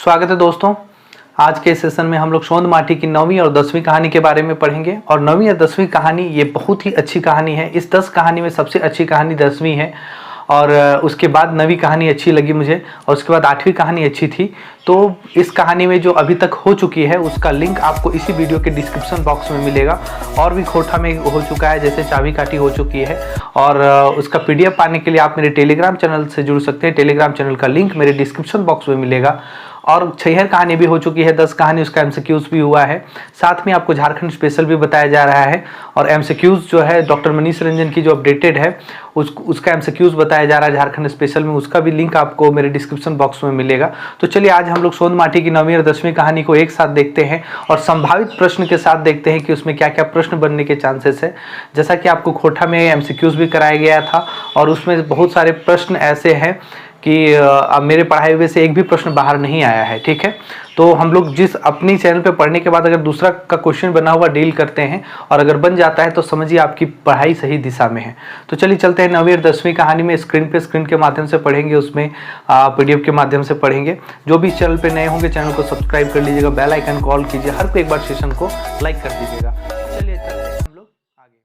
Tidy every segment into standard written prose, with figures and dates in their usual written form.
स्वागत है दोस्तों। आज के सेशन में हम लोग सोंद माटी की 9वीं और 10वीं कहानी के बारे में पढ़ेंगे। और 9वीं और 10वीं कहानी ये बहुत ही अच्छी कहानी है। इस 10 कहानी में सबसे अच्छी कहानी 10वीं है और उसके बाद 9वीं कहानी अच्छी लगी मुझे और उसके बाद 8वीं कहानी अच्छी थी। तो इस कहानी में जो अभी तक हो चुकी है उसका लिंक आपको इसी वीडियो के डिस्क्रिप्शन बॉक्स में मिलेगा। और भी खोटा में हो चुका है, जैसे चाबी काटी हो चुकी है। और उसका PDF पाने के लिए आप मेरे टेलीग्राम चैनल से जुड़ सकते हैं। टेलीग्राम चैनल का लिंक मेरे डिस्क्रिप्शन बॉक्स में मिलेगा। और छहर कहानी भी हो चुकी है, 10 कहानी, उसका MCQs भी हुआ है। साथ में आपको झारखंड स्पेशल भी बताया जा रहा है। और MCQs जो है डॉक्टर मनीष रंजन की जो अपडेटेड है उसका MCQs बताया जा रहा है झारखंड स्पेशल में। उसका भी लिंक आपको मेरे डिस्क्रिप्शन बॉक्स में मिलेगा। तो चलिए आज हम लोग सोंद माटी की 9वीं और 10वीं कहानी को एक साथ देखते हैं और संभावित प्रश्न के साथ देखते हैं कि उसमें क्या क्या प्रश्न बनने के चांसेस है। जैसा कि आपको खोटा में MCQs भी कराया गया था और उसमें बहुत सारे प्रश्न ऐसे हैं कि अब मेरे पढ़ाई हुए से एक भी प्रश्न बाहर नहीं आया है। ठीक है, तो हम लोग जिस अपनी चैनल पे पढ़ने के बाद अगर दूसरा का क्वेश्चन बना हुआ डील करते हैं और अगर बन जाता है तो समझिए आपकी पढ़ाई सही दिशा में है। तो चलिए चलते हैं 9वीं और 10वीं कहानी में। स्क्रीन के माध्यम से पढ़ेंगे, उसमें PDF के माध्यम से पढ़ेंगे। जो भी चैनल पे नए होंगे चैनल को सब्सक्राइब कर लीजिएगा, बेल आइकन कॉल कीजिए, हर को एक बार सेशन को लाइक कर दीजिएगा। चलिए हम लोग आगे।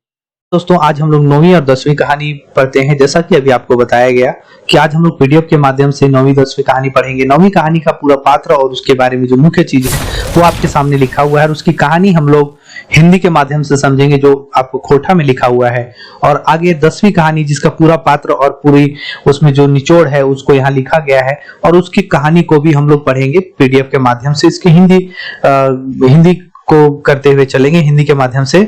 दोस्तों आज हम लोग 9वीं और 10वीं कहानी पढ़ते हैं। जैसा कि अभी आपको बताया गया कि आज हम लोग PDF के माध्यम से 9वीं 10वीं कहानी पढ़ेंगे। 9वीं कहानी का पूरा पात्र और उसके बारे में जो मुख्य चीज है वो आपके सामने लिखा हुआ है और उसकी कहानी हम लोग हिंदी के माध्यम से समझेंगे जो आपको खोटा में लिखा हुआ है। और आगे 10वीं कहानी जिसका पूरा पात्र और पूरी उसमें जो निचोड़ है उसको यहाँ लिखा गया है और उसकी कहानी को भी हम लोग पढ़ेंगे PDF के माध्यम से। इसकी हिंदी को करते हुए चलेंगे, हिंदी के माध्यम से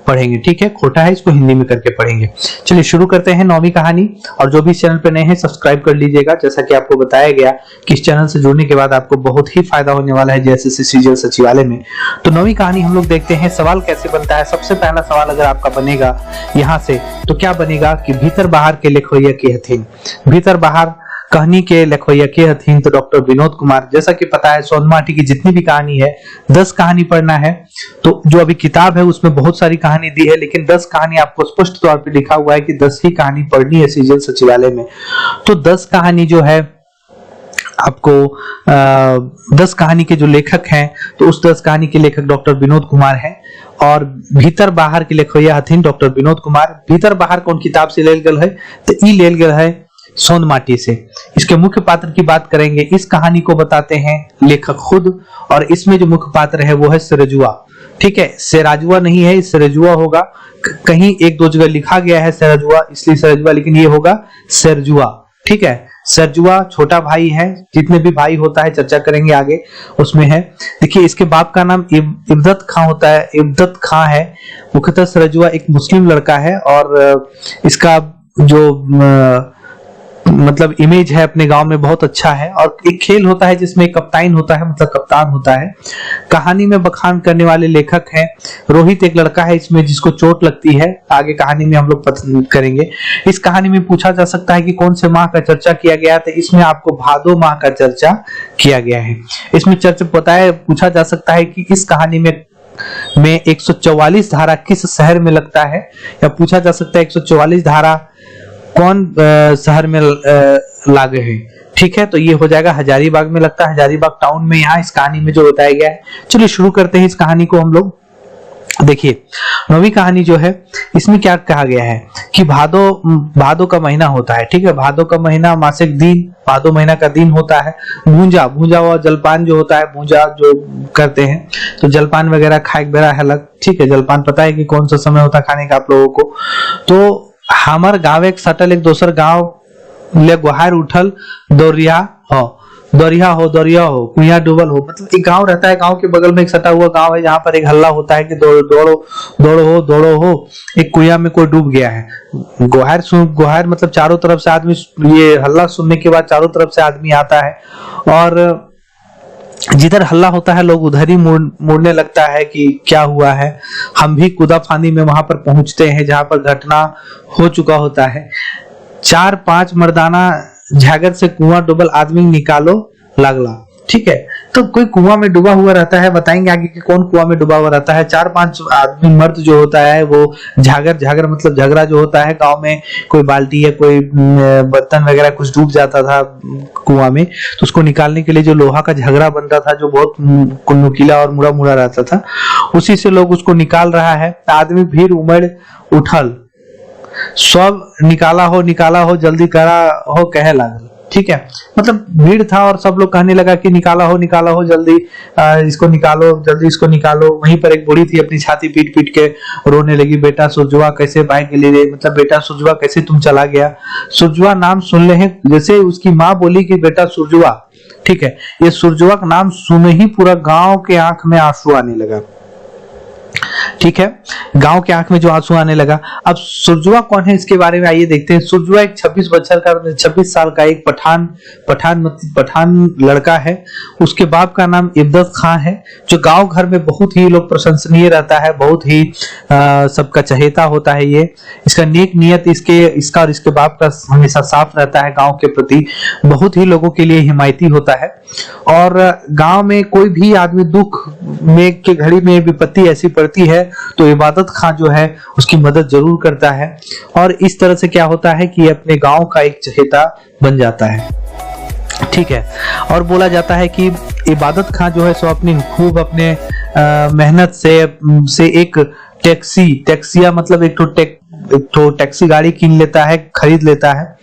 पढ़ेंगे। ठीक है, खोटा है इसको हिंदी में करके पढ़ेंगे। चलिए शुरू करते हैं 9वीं कहानी। और जो भी चैनल पे नए हैं सब्सक्राइब कर लीजिएगा। जैसा कि आपको बताया गया कि इस चैनल से जुड़ने के बाद आपको बहुत ही फायदा होने वाला है JSSC CGL सचिवालय में। तो 9वीं कहानी हम लोग देखते हैं सवाल कैसे बनता है। सबसे पहला सवाल अगर आपका बनेगा यहाँ से तो क्या बनेगा कि भीतर बाहर के लिखवैया के हथिन। भीतर बाहर कहानी के लिखवैया के हथिन तो डॉक्टर विनोद कुमार। जैसा कि पता है सोंद माटी की जितनी भी कहानी है 10 कहानी पढ़ना है। तो जो अभी किताब है उसमें बहुत सारी कहानी दी है, लेकिन 10 कहानी आपको स्पष्ट तौर पे लिखा हुआ है कि 10 ही कहानी पढ़नी है CGL सचिवालय में। तो 10 कहानी जो है आपको 10 कहानी के जो लेखक हैं तो उस 10 कहानी के लेखक डॉक्टर विनोद कुमार हैं। और भीतर बाहर के लिखवैया हथिन डॉक्टर विनोद कुमार। भीतर बाहर कौन किताब से लेल गल है तो ई लेल गल है सोंद माटी से। इसके मुख्य पात्र की बात करेंगे, इस कहानी को बताते हैं लेखक खुद और इसमें जो मुख्य पात्र है वो है सिरजुआ। ठीक है, सिराजुआ नहीं है, सिरजुआ होगा। कहीं एक दो जगह लिखा गया है सिरजुआ इसलिए सिरजुआ, लेकिन ये होगा सिरजुआ। ठीक है, सिरजुआ छोटा भाई है, जितने भी भाई होता है चर्चा करेंगे आगे उसमें है। देखिए इसके बाप का नाम इब्दत खां होता है, इब्दत खां है। मुख्यतः सिरजुआ एक मुस्लिम लड़का है और इसका जो मतलब इमेज है अपने गांव में बहुत अच्छा है। और एक खेल होता है जिसमें कप्तान होता है, मतलब कप्तान होता है। कहानी में बखान करने वाले लेखक हैं रोहित, एक लड़का है इसमें जिसको चोट लगती है। आगे कहानी में हम लोग पसंद करेंगे। इस कहानी में पूछा जा सकता है कि कौन से माह का चर्चा किया गया था। इसमें आपको भादो माह का चर्चा किया गया है। इसमें चर्चा पूछा जा सकता है कि इस कहानी में 144 धारा किस शहर में लगता है, या पूछा जा सकता है 144 धारा कौन शहर में लागे है। ठीक है, तो ये हो जाएगा हजारीबाग में लगता है, हजारीबाग टाउन में यहाँ इस कहानी में जो बताया गया है। चलिए शुरू करते हैं इस कहानी को हम लोग। देखिए 9वीं कहानी जो है इसमें क्या कहा गया है कि भादो का महीना होता है। ठीक है, भादो का महीना मासिक दिन, भादो महीना का दिन होता है। भूंजा और जलपान जो होता है, भूंजा जो करते हैं तो जलपान वगैरह खाए बेरा है अलग। ठीक है, जलपान पता है कि कौन सा समय होता है खाने का आप लोगों को। तो हमर गाँव एक सटल एक दोसर गाँव ले गुहार उठल दौरिया हो कुइया डूबल हो। मतलब एक गांव रहता है, गांव के बगल में एक सटा हुआ गांव है जहां पर एक हल्ला होता है कि दौड़ो हो, एक कुइया में कोई डूब गया है। गुहार मतलब चारों तरफ से आदमी, ये हल्ला सुनने के बाद चारों तरफ से आदमी आता है और जिधर हल्ला होता है लोग उधर ही मुड़ने लगता है कि क्या हुआ है। हम भी कूदा फांदी में वहां पर पहुंचते हैं जहां पर घटना हो चुका होता है। 4-5 मर्दाना झागर से कुआं डूबल आदमी निकालो लागला। ठीक है। तो कोई कुआं में डूबा हुआ रहता है, बताएंगे आगे कि कौन कुआं में डूबा हुआ रहता है। 4-5 आदमी मर्द जो होता है वो झागर मतलब झगड़ा जो होता है गांव में, कोई बाल्टी या कोई बर्तन वगैरह कुछ डूब जाता था कुआं में, तो उसको निकालने के लिए जो लोहा का झगड़ा बनता था जो बहुत नुकीला और मुड़ा मुड़ा रहता था, उसी से लोग उसको निकाल रहा है। आदमी भीड़ उमड़ उठल, सब निकाला हो जल्दी करा हो कहे लागल, ठीक है। मतलब भीड़ था और सब लोग कहने लगा कि निकाला हो जल्दी, इसको निकालो जल्दी, इसको निकालो। वहीं पर एक बूढ़ी थी, अपनी छाती पीट पीट के रोने लगी, बेटा सुरजुआ कैसे भाग के लिए, मतलब बेटा सुरजुआ कैसे तुम चला गया। सुरजुआ नाम सुन ले हैं, जैसे उसकी माँ बोली कि बेटा सुरजुआ, ठीक है, ये सुरजुआ का नाम सुने ही पूरा गांव के आंख में आंसू आने लगा, ठीक है। गांव के आंख में जो आंसू आने लगा। अब सुरजुआ कौन है इसके बारे में आइए देखते हैं। सुरजुआ एक 26 साल का एक पठान लड़का है। उसके बाप का नाम इब्दत खां है, जो गांव घर में बहुत ही लोग प्रशंसनीय रहता है, बहुत ही सबका चहेता होता है। ये इसका नेक नियत इसका और इसके बाप का हमेशा साफ रहता है, गांव के प्रति बहुत ही लोगों के लिए हिमायती होता है। और गांव में कोई भी आदमी दुख में के घड़ी में विपत्ति ऐसी पड़ती है तो इबादत खां जो है उसकी मदद जरूर करता है। और इस तरह से क्या होता है कि अपने गांव का एक चहेता बन जाता है, ठीक है। और बोला जाता है कि इबादत खां जो है सो अपनी खूब अपने मेहनत से एक टैक्सिया मतलब एक तो टैक्सी गाड़ी कीन लेता है, खरीद लेता है।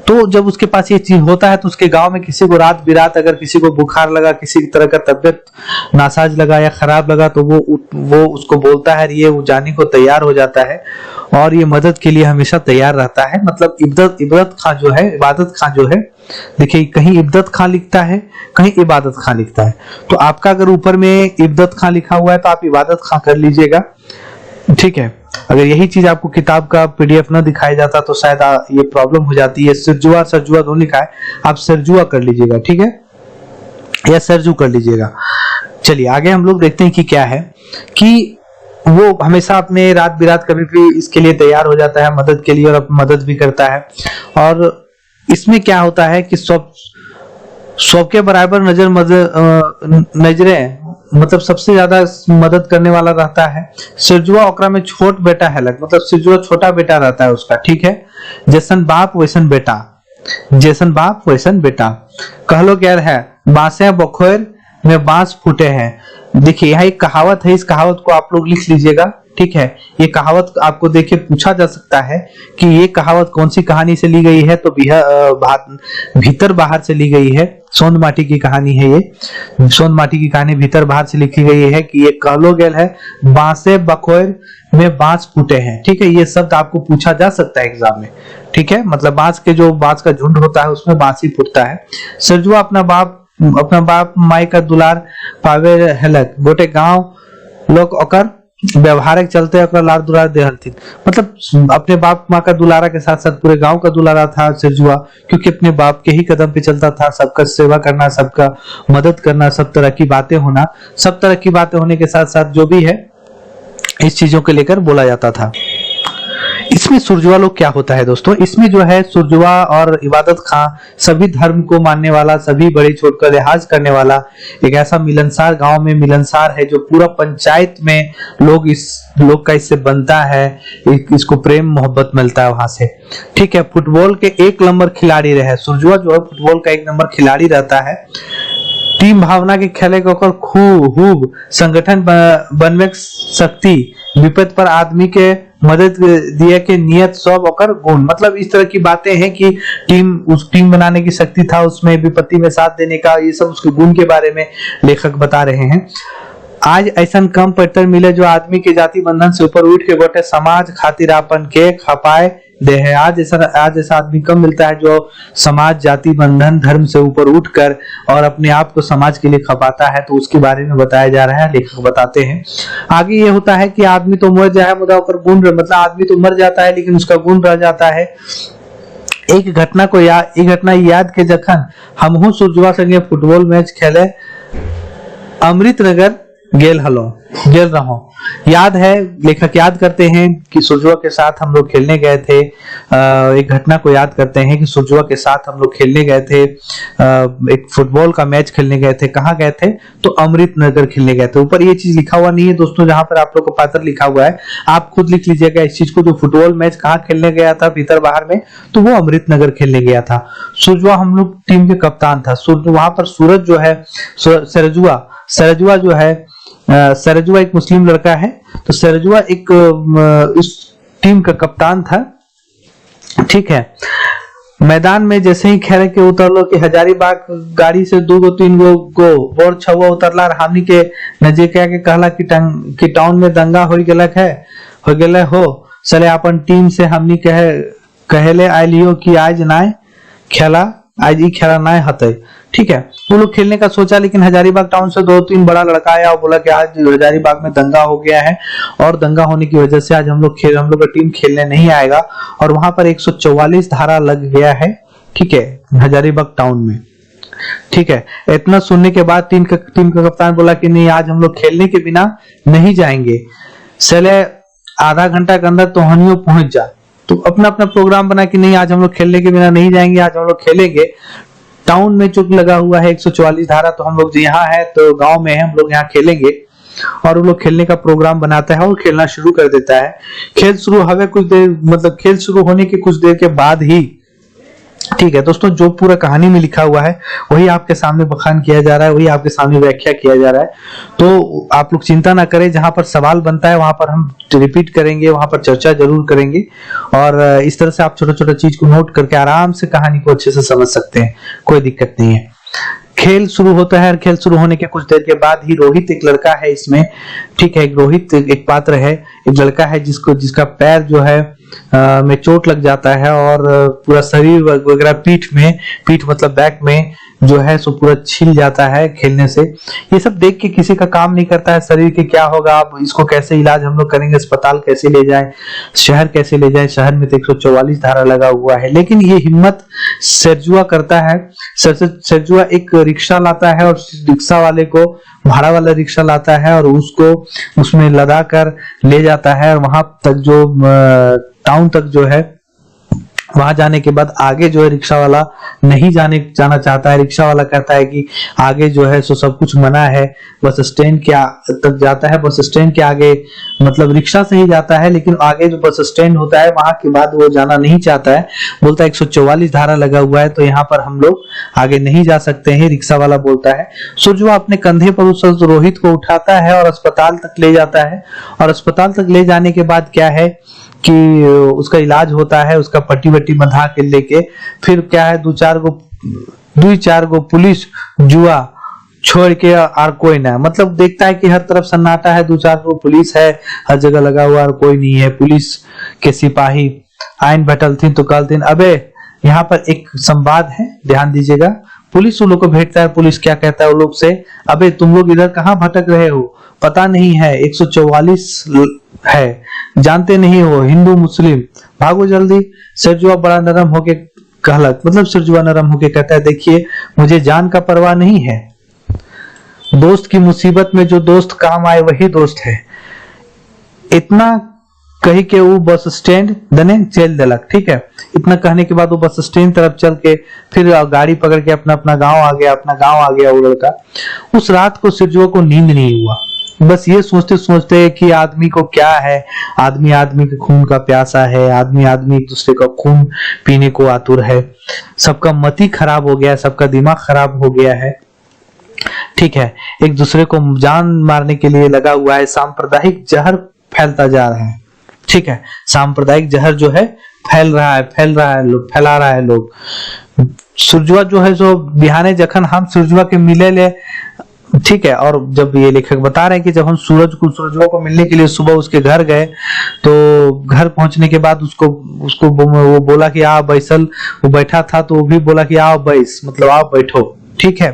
तो जब उसके पास ये चीज होता है तो उसके गांव में किसी को रात बिरात अगर किसी को बुखार लगा, किसी तरह का तबियत नासाज लगा या खराब लगा, तो वो उसको बोलता है, ये वो जाने को तैयार हो जाता है और ये मदद के लिए हमेशा तैयार रहता है। मतलब इबादत खां जो है, देखिए कहीं इब्दत खां लिखता है, कहीं इबादत खां लिखता है। तो आपका अगर ऊपर में इब्दत खां लिखा हुआ है तो आप इबादत खां कर लीजिएगा, ठीक है। अगर यही चीज आपको किताब का पीडीएफ न दिखाया जाता तो शायद ये प्रॉब्लम हो जाती है। सरजुआ दोनों लिखा है, आप सरजुआ कर लीजिएगा, ठीक है, या सरजू कर लीजिएगा। चलिए आगे हम लोग देखते हैं कि क्या है कि वो हमेशा अपने रात बिरात कभी भी इसके लिए तैयार हो जाता है मदद के लिए, और मदद भी करता है। और इसमें क्या होता है कि सबके बराबर नजरें मतलब सबसे ज्यादा मदद करने वाला रहता है। सिरजुआ ओकरा में छोट बेटा है, मतलब सिरजुआ छोटा बेटा रहता है उसका, ठीक है। जैसन बाप वैसन बेटा कहलो क्या है, बांसे बखोर में बांस फूटे हैं। देखिए यहाँ एक कहावत है, इस कहावत को आप लोग लिख लीजिएगा, ठीक है। ये कहावत आपको देखिए पूछा जा सकता है कि ये कहावत कौन सी कहानी से ली गई है, तो भीतर बाहर से ली गई है। सोंद माटी की कहानी है, ये सोंद माटी की कहानी भीतर बाहर से लिखी गई है कि ये कहलो गेल है, बांसे बखोर में बांस फूटे हैं, ठीक है। ये शब्द आपको पूछा जा सकता है एग्जाम में, ठीक है। मतलब बांस का झुंड होता है उसमें बांस ही फूटता है। सरजुआ अपना बाप माई का दुलार पावे हेलक, गोटे गांव लोग ओकर व्यवहारिक चलते लार दुलार दे हलथिन। मतलब अपने बाप माँ का दुलारा के साथ साथ पूरे गांव का दुलारा था सिरजुआ, क्योंकि अपने बाप के ही कदम पे चलता था। सबका सेवा करना, सबका मदद करना, सब तरह की बातें होने के साथ साथ जो भी है इस चीजों को लेकर बोला जाता था। इसमें सुरजुआ लोग क्या होता है दोस्तों, इसमें जो है सुरजुआ और इबादत खां सभी धर्म को मानने वाला, सभी बड़े छोट का लिहाज करने वाला एक ऐसा मिलनसार गांव में मिलनसार है जो पूरा पंचायत में लोग का इससे बनता है, इसको प्रेम मोहब्बत मिलता है वहां से, ठीक है। फुटबॉल के 1 नंबर खिलाड़ी रहे सुरजुआ, जो है फुटबॉल का 1 नंबर खिलाड़ी रहता है। टीम भावना के खेले को खूब संगठन बनवे शक्ति, विपद पर आदमी के मदद दिया के नियत सब ओकर गुण। मतलब इस तरह की बातें हैं कि टीम बनाने की शक्ति था उसमें, विपत्ति में साथ देने का, ये सब उसके गुण के बारे में लेखक बता रहे हैं। आज ऐसा कम पत्थर मिले जो आदमी के जाति बंधन से ऊपर उठ के गोटे समाज खातिर आपन के खपाए दे है। आज ऐसा आदमी कम मिलता है जो समाज, जाति बंधन, धर्म से ऊपर उठकर और अपने आप को समाज के लिए खपाता है। तो उसके बारे में बताया जा रहा है, लेखक बताते हैं। आगे ये होता है कि आदमी तो मर जाए मुदा ऊपर गुण, मतलब आदमी तो मर जाता है लेकिन उसका गुण रह जाता है। एक घटना याद के जखन हमहू सुरजुआ संगे फुटबॉल मैच खेले अमृतनगर गेल हलो, गेल रहो। याद है, लेखक याद करते हैं कि सुरजुआ के साथ हम लोग खेलने गए थे। एक घटना को याद करते हैं कि सुरजुआ के साथ हम लोग खेलने गए थे, एक फुटबॉल का मैच खेलने गए थे। कहाँ गए थे? तो अमृत नगर खेलने गए थे। ऊपर ये चीज लिखा हुआ नहीं है दोस्तों, जहां पर आप लोग को पात्र लिखा हुआ है, आप खुद लिख लीजिएगा इस चीज को। जो फुटबॉल मैच कहाँ खेलने गया था भीतर बाहर में, तो वो अमृत नगर खेलने गया था। सुरजुआ हम लोग टीम के कप्तान था। वहां पर सूरज जो है, सरजुआ जो है, सरजुआ एक मुस्लिम लड़का है, तो सरजुआ एक इस टीम का कप्तान था। ठीक है। मैदान में जैसे ही खेल के उतरलो कि हजारीबाग गाड़ी से 2-3 गो बोर छुआ उतरला, हमनी के नजदीक के कहला कि टाउन में दंगा हो गेले हो, चले अपन टीम से हमनी कहले आइलियो कि आज ना खेला, आज ही खेला ना हते। ठीक है। वो लोग खेलने का सोचा, लेकिन हजारीबाग टाउन से 2-3 बड़ा लड़का आया और बोला कि आज हजारीबाग में दंगा हो गया है और दंगा होने की वजह से आज हम लोग का टीम खेलने नहीं आएगा। और वहां पर 144 धारा लग गया है। ठीक है, हजारीबाग टाउन में। ठीक है। इतना सुनने के बाद टीम का कप्तान बोला कि नहीं, आज हम लोग खेलने के बिना नहीं जाएंगे। चले आधा घंटा के अंदर तोहनियों पहुंच जा। तो अपना अपना प्रोग्राम बना कि नहीं, आज हम लोग खेलने के बिना नहीं जाएंगे, आज हम लोग खेलेंगे। टाउन में चुप लगा हुआ है 144 धारा, तो हम लोग यहाँ है तो गांव में है, हम लोग यहाँ खेलेंगे। और वो लोग खेलने का प्रोग्राम बनाता है और खेलना शुरू कर देता है। खेल शुरू हवे कुछ देर, मतलब खेल शुरू होने के कुछ देर के बाद ही, ठीक है दोस्तों, जो पूरा कहानी में लिखा हुआ है वही आपके सामने बखान किया जा रहा है, वही आपके सामने व्याख्या किया जा रहा है। तो आप लोग चिंता ना करें, जहां पर सवाल बनता है वहां पर हम रिपीट करेंगे, वहां पर चर्चा जरूर करेंगे। और इस तरह से आप छोटा छोटा चीज को नोट करके आराम से कहानी को अच्छे से समझ सकते हैं, कोई दिक्कत नहीं है। खेल शुरू होता है और खेल शुरू होने के कुछ देर के बाद ही रोहित एक लड़का है इसमें। ठीक है, रोहित एक पात्र है, एक लड़का है जिसका पैर जो है में चोट लग जाता है और पूरा शरीर वगैरह पीठ मतलब बैक में जो है सो पूरा छिल जाता है खेलने से। ये सब देख के किसी का काम नहीं करता है, शरीर के क्या होगा, अब इसको कैसे इलाज हम लोग करेंगे, अस्पताल कैसे ले जाएं, शहर कैसे ले जाएं। शहर में तो 144 धारा लगा हुआ है, लेकिन ये हिम्मत सरजुआ करता है। सरजुआ एक रिक्शा लाता है और रिक्शा वाले को, भाड़ा वाला रिक्शा लाता है और उसको उसमें लदा कर ले जाता है। और वहां तक जो टाउन तक जो है, वहां जाने के बाद आगे जो है रिक्शा वाला नहीं जाना चाहता है। रिक्शा वाला कहता है कि आगे जो है सो सब कुछ मना है, बस स्टैंड के तक जाता है, बस स्टैंड के आगे, मतलब रिक्शा से ही जाता है, लेकिन आगे जो बस स्टैंड होता है वहां के बाद वो जाना नहीं चाहता है। बोलता है 144 धारा लगा हुआ है, तो यहाँ पर हम लोग आगे नहीं जा सकते हैं। रिक्शा वाला बोलता है। सुरजुआ अपने कंधे पर उस रोहित को उठाता है और अस्पताल तक ले जाता है। और अस्पताल तक ले जाने के बाद क्या है कि उसका इलाज होता है, उसका पट्टी वट्टी बंधा के लेके फिर क्या है, 2-4 गो पुलिस जुआ छोड़ के और कोई ना, मतलब देखता है कि हर तरफ सन्नाटा है, 2-4 गो पुलिस है हर जगह लगा हुआ और कोई नहीं है। पुलिस के सिपाही आइन भटल थी तो कल दिन, अबे यहाँ पर एक संवाद है, ध्यान दीजिएगा। पुलिस उन लोग को भेजता है, पुलिस क्या कहता है उन लोग से, अबे तुम लोग इधर कहाँ भटक रहे हो, पता नहीं है 144 है, जानते नहीं हो, हिंदू मुस्लिम, भागो जल्दी। सरजुआ बड़ा नरम होके कहलक, मतलब सरजुआ नरम होके कहता है, देखिए मुझे जान का परवाह नहीं है, दोस्त की मुसीबत में जो दोस्त काम आए वही दोस्त है। इतना कही के वो बस स्टैंड दने चल दिलक। ठीक है, इतना कहने के बाद वो बस स्टैंड तरफ चल के फिर गाड़ी पकड़ के अपना गांव आ गया वो लड़का। उस रात को सरजुआ को नींद नहीं हुआ, बस ये सोचते सोचते कि आदमी को क्या है, आदमी के खून का प्यासा है, आदमी एक दूसरे का खून पीने को आतुर है। सबका मति खराब हो गया, सबका दिमाग खराब हो गया है। ठीक है, एक दूसरे को जान मारने के लिए लगा हुआ है। सांप्रदायिक जहर फैलता जा रहा है। ठीक है, सांप्रदायिक जहर जो है फैला रहा है लोग। सुरजुआ जो है जो बिहाने जखन हम सुरजुआ के मिले ले, ठीक है, और जब ये लेखक बता रहे हैं कि जब हम सुरजुआ को मिलने के लिए सुबह उसके घर गए, तो घर पहुंचने के बाद उसको वो बोला कि आप बैसल, वो बैठा था तो वो भी बोला कि आप बैस, मतलब आप बैठो। ठीक है,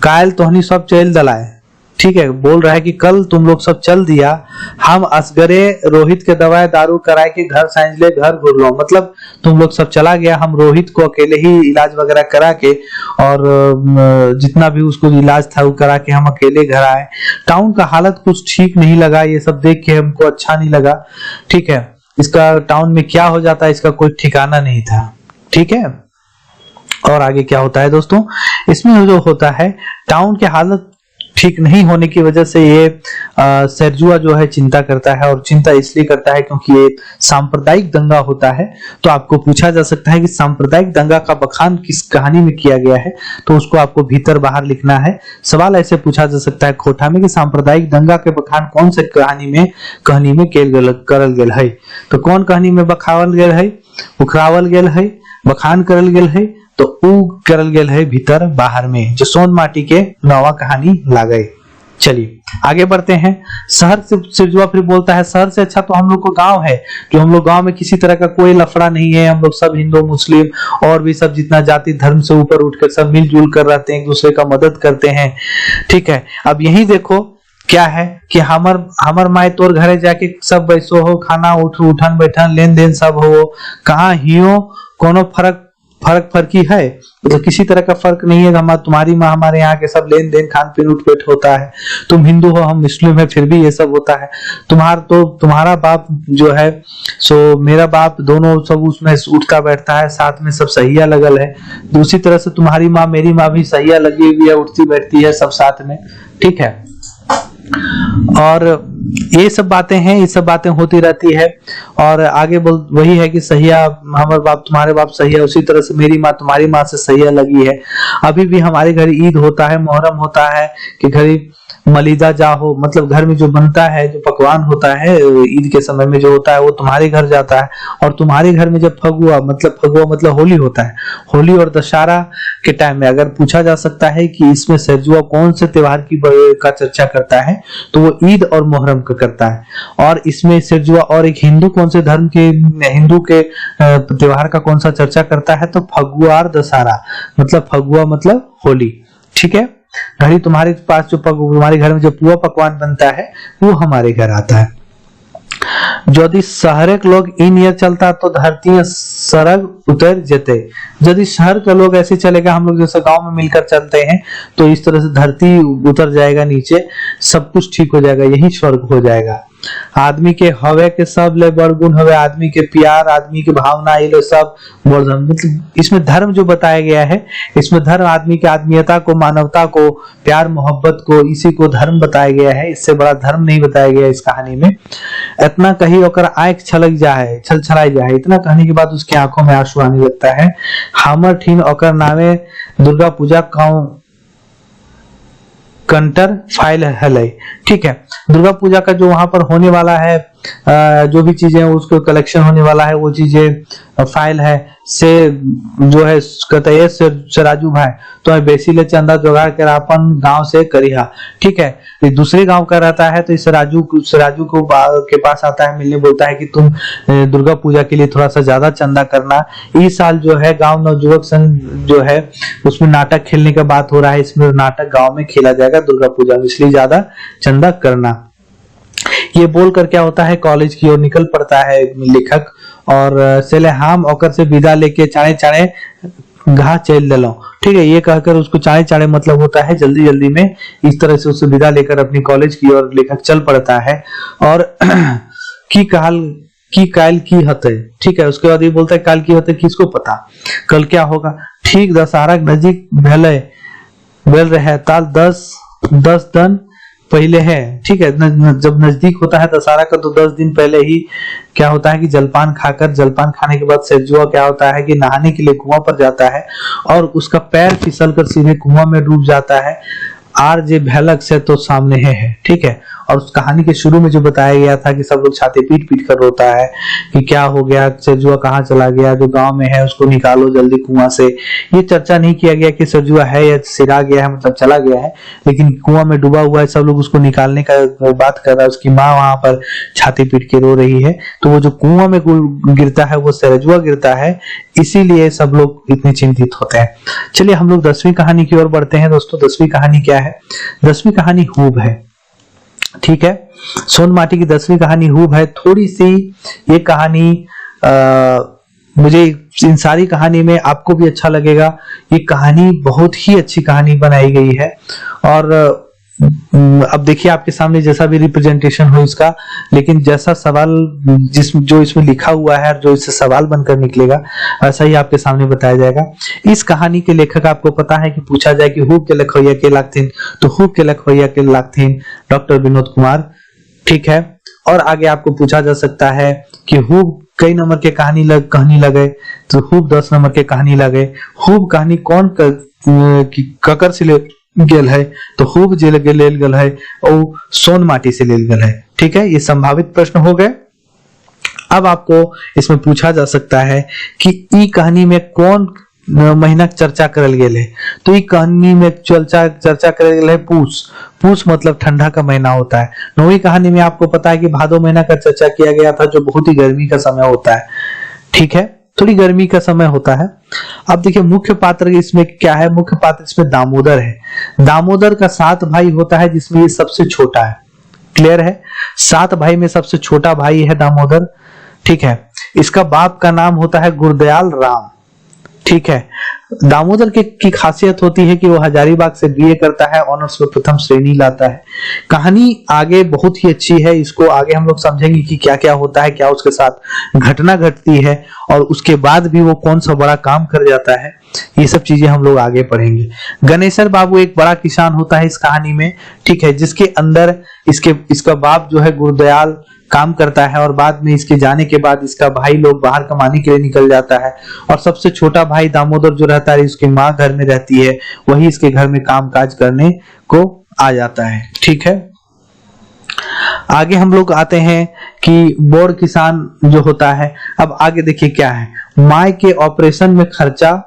कायल तोहनी सब चल दलाए, ठीक है, बोल रहा है कि कल तुम लोग सब चल दिया, हम असगरे रोहित के दवाई दारू कराए के घर साइंस ले घर घुर लो। मतलब तुम लोग सब चला गया, हम रोहित को अकेले ही इलाज वगैरह करा के और जितना भी उसको इलाज था वो करा के हम अकेले घर आए। टाउन का हालत कुछ ठीक नहीं लगा, ये सब देख के हमको अच्छा नहीं लगा। ठीक है, इसका टाउन में क्या हो जाता है इसका कोई ठिकाना नहीं था। ठीक है, और आगे क्या होता है दोस्तों, इसमें जो होता है टाउन की हालत ठीक नहीं होने की वजह से ये सेरजुआ जो है चिंता करता है, और चिंता इसलिए करता है क्योंकि ये सांप्रदायिक दंगा होता है। तो आपको पूछा जा सकता है कि सांप्रदायिक दंगा का बखान किस कहानी में किया गया है, तो उसको आपको भीतर बाहर लिखना है। सवाल ऐसे पूछा जा सकता है खोटा में कि सांप्रदायिक दंगा के बखान कौन से कहानी में करल गेल है। तो कौन कहानी में बखावल गेल है, उखरावल गेल है, बखान करल गेल है, तो ऊ करल गेल है भीतर बाहर में, जो सोन माटी के नवा कहानी लागे। चलिए आगे बढ़ते हैं। शहर से सिरजुआ फिर बोलता है शहर से अच्छा तो हम लोग को गांव है, जो हम लोग गांव में किसी तरह का कोई लफड़ा नहीं है, हम लोग सब हिंदू मुस्लिम और भी सब जितना जाति धर्म से ऊपर उठकर सब मिलजुल कर रहते हैं, एक दूसरे का मदद करते हैं। ठीक है, अब यही देखो क्या है कि हमर माए तोर घरे जाके सब बैसो हो, खाना उठन बैठन लेन देन सब हो, कहाँ हियो कोनो फर्की है, तो किसी तरह का फर्क नहीं है। हम तुम्हारी माँ हमारे यहाँ के सब लेन देन खान पीन उठपेट होता है, तुम हिंदू हो हम मुस्लिम है फिर भी ये सब होता है। तुम्हारा बाप जो है सो मेरा बाप, दोनों सब उसमें उठता बैठता है, साथ में सब सहिया लगल है। दूसरी तरह से तुम्हारी माँ मेरी माँ भी सहिया लगी हुई है, उठती बैठती है सब साथ में। ठीक है, और ये सब बातें हैं, ये सब बातें होती रहती है। और आगे वही है कि सहिया हमारे बाप तुम्हारे बाप सहिया, उसी तरह से मेरी माँ तुम्हारी माँ से सहिया लगी है। अभी भी हमारे घर ईद होता है, मुहर्रम होता है कि घर मलीदा जाहो, मतलब घर में जो बनता है, जो पकवान होता है ईद के समय में जो होता है वो तुम्हारे घर जाता है। और तुम्हारे घर में जब फगुआ मतलब होली होता है, होली और दशहरा के टाइम में अगर पूछा जा सकता है कि इसमें सेरजुआ कौन से त्योहार का चर्चा करता है, तो वो ईद और मुहर्रम का करता है। और इसमें सेरजुआ और एक हिंदू कौन से धर्म के हिंदू के त्योहार का कौन सा चर्चा करता है, तो फगुआ और दशहरा, मतलब फगुआ मतलब होली। ठीक है, घड़ी तुम्हारे पास जो तुम्हारे घर में जो पुआ पकवान बनता है वो हमारे घर आता है। यदि शहर के लोग इन ये चलता तो धरती सरग उतर जेते। यदि शहर के लोग ऐसे चलेगा, हम लोग जैसे गांव में मिलकर चलते हैं, तो इस तरह से धरती उतर जाएगा नीचे, सब कुछ ठीक हो जाएगा, यही स्वर्ग हो जाएगा। आदमी के हवे के सब ले बड़ गुण हवे, आदमी के प्यार, आदमी के भावना, ये लो सब बड़ धर्म। मतलब इसमें धर्म जो बताया गया है, इसमें धर्म आदमी के आदमीयता को, मानवता को, प्यार मोहब्बत को, इसी को धर्म बताया गया है। इससे बड़ा धर्म नहीं बताया गया इस कहानी में। इतना कही ओकर आंख छलक जाए, छलछलाई जाए, इतना कहने के बाद उसकी आंखों में आंसू आने लगता है। हमर ठीन ओकर नामे दुर्गा पूजा कंटर फाइल है। ठीक है, दुर्गा पूजा का जो वहां पर होने वाला है, जो भी चीजें उसको कलेक्शन होने वाला है, वो चीजें फाइल है से जो है कहते हैं से राजू भाई तो बेसी ले चंदा जोगाड़ कर अपन गांव से करिहा। ठीक है, ये दूसरे गांव का रहता है, तो इस राजू को के पास आता है मिलने, बोलता है कि तुम दुर्गा पूजा के लिए थोड़ा सा ज्यादा चंदा करना। इस साल जो है गांव नवयुवक संघ जो है उसमें नाटक खेलने का बात हो रहा है, इसमें नाटक गांव में खेला जाएगा दुर्गा पूजा में, इसलिए ज्यादा चंदा करना। ये बोलकर क्या होता है, कॉलेज की ओर निकल पड़ता है लेखक, और चले हम ओकर से विदा लेके चाणे चाणे घा चल दिलो। ठीक है, ये कहकर उसको चाणे चाणे मतलब होता है जल्दी जल्दी में, इस तरह से उसे विदा लेकर अपनी कॉलेज की ओर लेखक चल पड़ता है। और की काल की हते। ठीक है, उसके बाद ये बोलता है काल की हते, किसको पता कल क्या होगा। ठीक दशहरा नजीक भेल रहे ताल 10 दिन पहले है। ठीक है, जब नजदीक होता है दशहरा का तो 10 दिन पहले ही क्या होता है कि जलपान खाने के बाद सेरजुआ क्या होता है कि नहाने के लिए कुआं पर जाता है, और उसका पैर फिसल कर सीधे कुआं में डूब जाता है। आर जे भैलक से तो सामने है। ठीक है, और उस कहानी के शुरू में जो बताया गया था कि सब लोग छाती पीट पीट कर रोता है कि क्या हो गया, सेरजुआ कहाँ चला गया, जो गांव में है उसको निकालो जल्दी कुआं से। ये चर्चा नहीं किया गया कि सेरजुआ है या सिरा गया है, मतलब चला गया है, लेकिन कुआं में डूबा हुआ है, सब लोग उसको निकालने का बात कर रहा है। उसकी माँ वहां पर छाती पीट के रो रही है, तो वो जो कुआं में गिरता है वो सेरजुआ गिरता है, इसीलिए सब लोग इतने चिंतित होते हैं। चलिए हम लोग 10वीं कहानी की ओर बढ़ते हैं दोस्तों। 10वीं कहानी क्या है, है। 10वीं कहानी हूब है, ठीक है। सोन माटी की 10वीं कहानी हूब है। थोड़ी सी ये कहानी मुझे इन सारी कहानी में आपको भी अच्छा लगेगा। ये कहानी बहुत ही अच्छी कहानी बनाई गई है। और अब देखिए आपके सामने जैसा भी रिप्रेजेंटेशन हो इसका, लेकिन जैसा सवाल जो इसमें लिखा हुआ है, जो इससे सवाल बनकर निकलेगा, ऐसा ही आपके सामने बताया जाएगा। इस कहानी के लेखक आपको पता है कि पूछा जाए कि हूब के लखवैया के लागथिन, तो हूब के लखवैया के लागथिन डॉक्टर विनोद कुमार, ठीक है। और आगे आपको पूछा जा सकता है कि हूब कई नंबर के कहानी लगे, तो हूब 10 नंबर के कहानी लगे। हूब कहानी कौन ककर से गेल है, तो हूब जे लेल गेल है और सोन माटी से लेल गेल है, ठीक है। ये संभावित प्रश्न हो गए। अब आपको इसमें पूछा जा सकता है कि ई कहानी में कौन महीना चर्चा करल गेल है, तो ई कहानी में चर्चा करल गेल है पूस। पूस मतलब ठंडा का महीना होता है। 9वीं कहानी में आपको पता है कि भादो महीना का चर्चा किया गया था, जो बहुत ही गर्मी का समय होता है, ठीक है, थोड़ी गर्मी का समय होता है। अब देखिए मुख्य पात्र इसमें क्या है, मुख्य पात्र इसमें दामोदर है। दामोदर का 7 भाई होता है, जिसमें ये सबसे छोटा है। क्लियर है, 7 भाई में सबसे छोटा भाई है दामोदर, ठीक है। इसका बाप का नाम होता है गुरदयाल राम, ठीक है। दामोदर की खासियत होती है कि वो हजारीबाग से बीए करता है, ऑनर्स में प्रथम श्रेणी लाता है। कहानी आगे बहुत ही अच्छी है, इसको आगे हम लोग समझेंगे कि क्या क्या होता है, क्या उसके साथ घटना घटती है, और उसके बाद भी वो कौन सा बड़ा काम कर जाता है। ये सब चीजें हम लोग आगे पढ़ेंगे। गणेशर बाबू एक बड़ा किसान होता है इस कहानी में, ठीक है, जिसके अंदर इसका बाप जो है गुरदयाल काम करता है, और बाद में इसके जाने के बाद इसका भाई लोग बाहर कमाने के लिए निकल जाता है, और सबसे छोटा भाई दामोदर जो रहता है, उसकी माँ घर में रहती है, वही इसके घर में काम काज करने को आ जाता है, ठीक है। आगे हम लोग आते हैं कि बोर किसान जो होता है। अब आगे देखिए क्या है, माई के ऑपरेशन में खर्चा,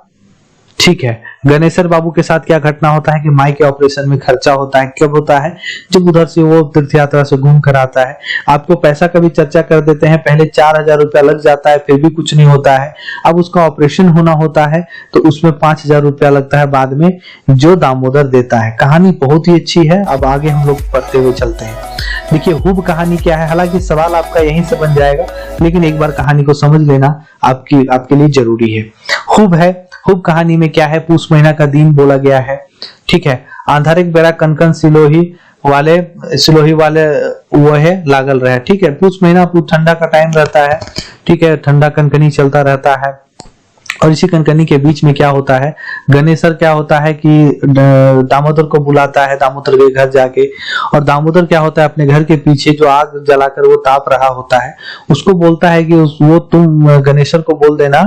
ठीक है। गणेशर बाबू के साथ क्या घटना होता है कि माई के ऑपरेशन में खर्चा होता है। कब होता है, जब उधर से वो तीर्थ यात्रा से घूम कर आता है। आपको पैसा का भी चर्चा कर देते हैं, पहले 4000 रुपया लग जाता है, फिर भी कुछ नहीं होता है। अब उसका ऑपरेशन होना होता है, तो उसमें 5000 रुपया लगता है बाद में, जो दामोदर देता है। कहानी बहुत ही अच्छी है। अब आगे हम लोग पढ़ते हुए चलते हैं। देखिए हूब कहानी क्या है, हालांकि सवाल आपका यहीं से बन जाएगा, लेकिन एक बार कहानी को समझ लेना आपके लिए जरूरी है। हूब है, हूब कहानी में क्या है, पूस महीना का दिन बोला गया है, ठीक है। आंधारिक बेरा कनकन सिलोही वाले वो है लागल रहे, ठीक है। पूस महीना ठंडा का टाइम रहता है, ठीक है, ठंडा कनकनी चलता रहता है। और इसी कनकनी के बीच में क्या होता है, गणेशर क्या होता है कि दामोदर को बुलाता है, दामोदर के घर जाके, और दामोदर क्या होता है, अपने घर के पीछे जो आग जलाकर वो ताप रहा होता है, उसको बोलता है कि वो तुम गणेशर को बोल देना